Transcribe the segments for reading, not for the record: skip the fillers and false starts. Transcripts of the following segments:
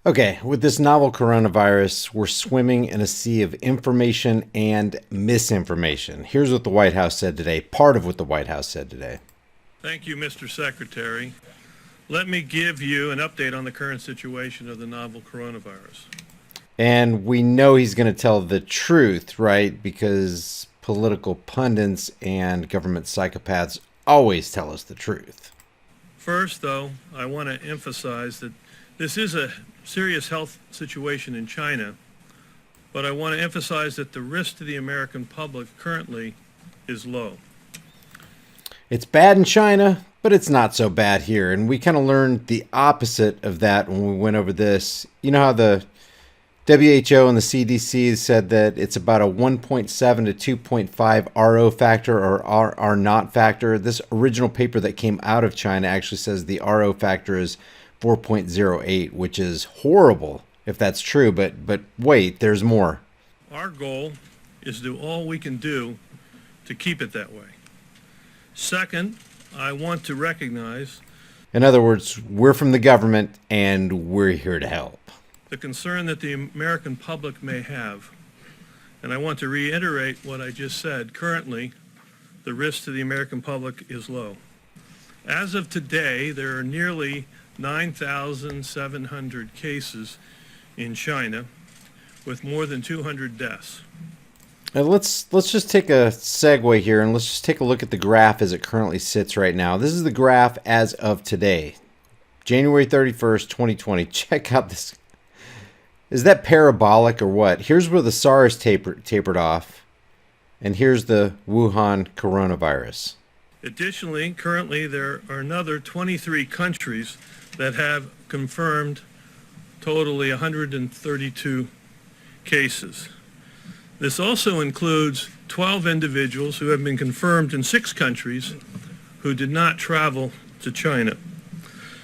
Okay, with this novel coronavirus, we're swimming in a sea of information and misinformation. Here's what the White House said today, part of what the White House said today. Thank you, Mr. Secretary. Let me give you an update on the current situation of the novel coronavirus. And we know he's going to tell the truth, right? Because political pundits and government psychopaths always tell us the truth. First, though, I want to emphasize that this is a serious health situation in China, but I want to emphasize that the risk to the American public currently is low. It's bad in China, but it's not so bad here. And we kind of learned the opposite of that when we went over this. You know how the WHO and the CDC said that it's about a 1.7 to 2.5 RO factor or R naught factor. This original paper that came out of China actually says the RO factor is 4.08, which is horrible if that's true. But wait, there's more. Our goal is to do all we can do to keep it that way. Second, I want to recognize, in other words, we're from the government and we're here to help, the concern that the American public may have. And I want to reiterate what I just said. Currently, the risk to the American public is low. As of today, there are nearly 9,700 cases in China with more than 200 deaths. Let's just take a segue here and let's just take a look at the graph as it currently sits right now. This is the graph as of today, January 31st, 2020. Check out this. Is that parabolic or what? Here's where the SARS tapered off, and here's the Wuhan coronavirus. Additionally, currently there are another 23 countries that have confirmed totally 132 cases. This also includes 12 individuals who have been confirmed in 6 countries who did not travel to China.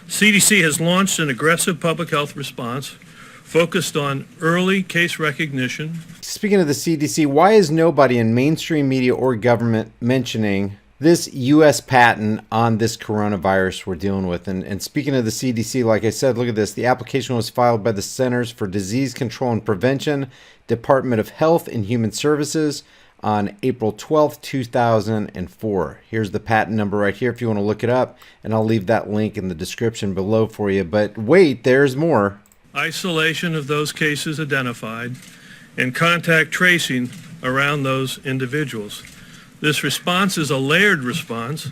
CDC has launched an aggressive public health response focused on early case recognition. Speaking of the CDC, why is nobody in mainstream media or government mentioning this U.S. patent on this coronavirus we're dealing with? And speaking of the CDC, like I said, look at this. The application was filed by the Centers for Disease Control and Prevention, Department of Health and Human Services on April 12th, 2004. Here's the patent number right here if you want to look it up, and I'll leave that link in the description below for you. But wait, there's more. Isolation of those cases identified and contact tracing around those individuals. This response is a layered response,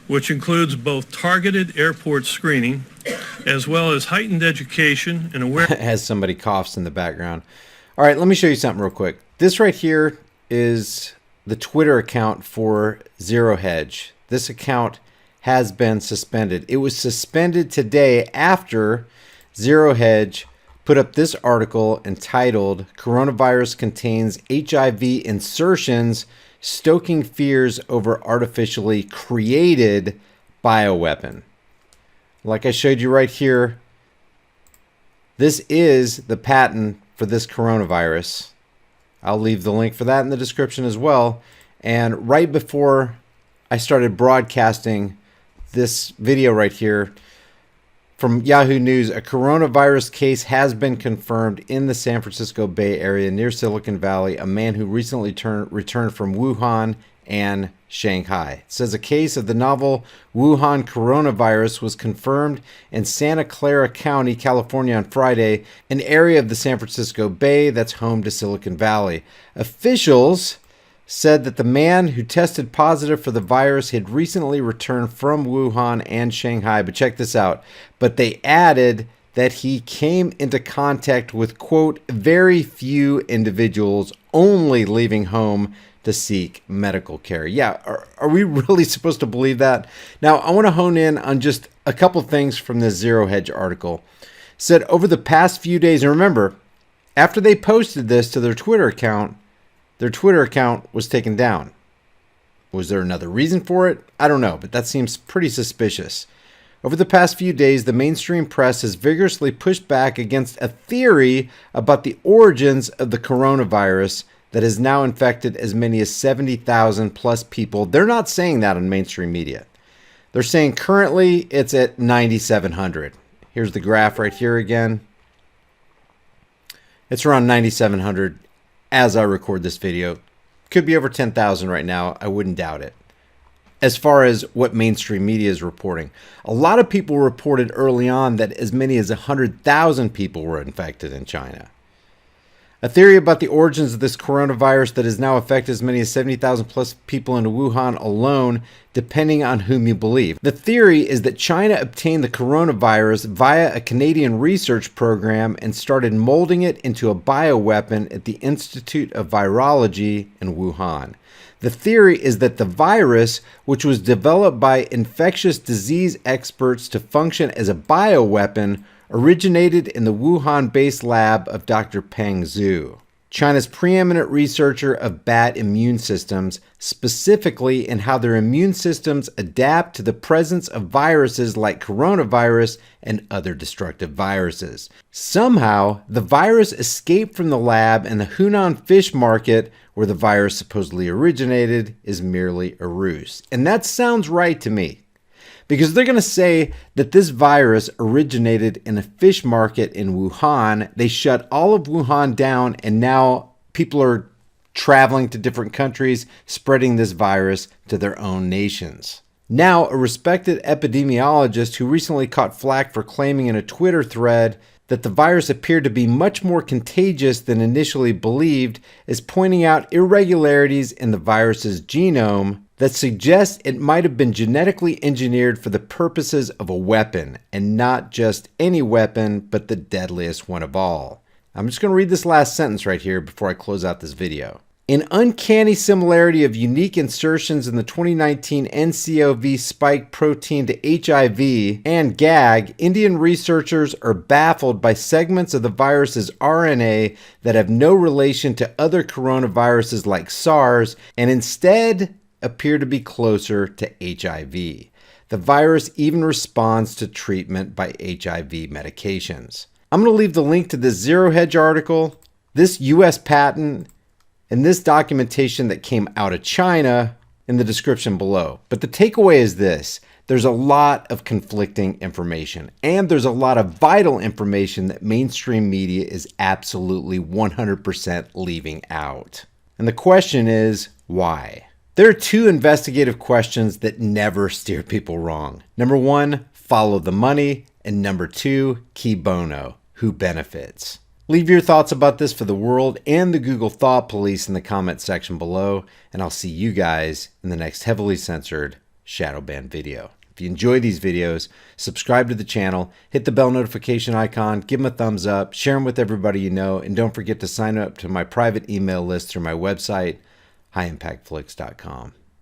which includes both targeted airport screening as well as heightened education and awareness. As somebody coughs in the background. All right, let me show you something real quick. This right here is the Twitter account for Zero Hedge. This account has been suspended. It was suspended today after Zero Hedge put up this article entitled "Coronavirus Contains HIV Insertions, Stoking Fears Over Artificially Created Bioweapon." Like I showed you right here, this is the patent for this coronavirus. I'll leave the link for that in the description as well. And right before I started broadcasting this video right here from Yahoo News, a coronavirus case has been confirmed in the San Francisco Bay Area near Silicon Valley. A man who recently returned from Wuhan and Shanghai. It says a case of the novel Wuhan coronavirus was confirmed in Santa Clara County, California on Friday, an area of the San Francisco Bay that's home to Silicon Valley. Officials said that the man who tested positive for the virus had recently returned from Wuhan and Shanghai. But check this out. But they added that he came into contact with, quote, very few individuals, only leaving home to seek medical care. Yeah, are we really supposed to believe that? Now, I want to hone in on just a couple things from this Zero Hedge article. It said over the past few days, and remember, after they posted this to their Twitter account was taken down. Was there another reason for it? I don't know, but that seems pretty suspicious. Over the past few days, the mainstream press has vigorously pushed back against a theory about the origins of the coronavirus that has now infected as many as 70,000 plus people. They're not saying that on mainstream media. They're saying currently it's at 9,700. Here's the graph right here again. It's around 9,700 as I record this video. Could be over 10,000 right now. I wouldn't doubt it. As far as what mainstream media is reporting, a lot of people reported early on that as many as 100,000 people were infected in China. A theory about the origins of this coronavirus that has now affected as many as 70,000 plus people in Wuhan alone, depending on whom you believe. The theory is that China obtained the coronavirus via a Canadian research program and started molding it into a bioweapon at the Institute of Virology in Wuhan. The theory is that the virus, which was developed by infectious disease experts to function as a bioweapon, originated in the Wuhan-based lab of Dr. Peng Zhu, China's preeminent researcher of bat immune systems, specifically in how their immune systems adapt to the presence of viruses like coronavirus and other destructive viruses. Somehow, the virus escaped from the lab, and the Hunan fish market, where the virus supposedly originated, is merely a ruse. And that sounds right to me. Because they're going to say that this virus originated in a fish market in Wuhan. They shut all of Wuhan down, and now people are traveling to different countries, spreading this virus to their own nations. Now, a respected epidemiologist who recently caught flack for claiming in a Twitter thread that the virus appeared to be much more contagious than initially believed is pointing out irregularities in the virus's genome that suggests it might have been genetically engineered for the purposes of a weapon, and not just any weapon, but the deadliest one of all. I'm just going to read this last sentence right here before I close out this video. In uncanny similarity of unique insertions in the 2019 nCoV spike protein to HIV and gag, Indian researchers are baffled by segments of the virus's RNA that have no relation to other coronaviruses like SARS, and instead appear to be closer to HIV. The virus even responds to treatment by HIV medications. I'm going to leave the link to this Zero Hedge article, this US patent, and this documentation that came out of China in the description below. But the takeaway is this: there's a lot of conflicting information, and there's a lot of vital information that mainstream media is absolutely 100% leaving out. And the question is, why? There are two investigative questions that never steer people wrong. Number one, follow the money, and number two, key bono, who benefits? Leave your thoughts about this for the world and the Google Thought Police in the comment section below, and I'll see you guys in the next heavily censored shadow banned video. If you enjoy these videos, subscribe to the channel, hit the bell notification icon, give them a thumbs up, share them with everybody you know, and don't forget to sign up to my private email list through my website, highimpactflix.com.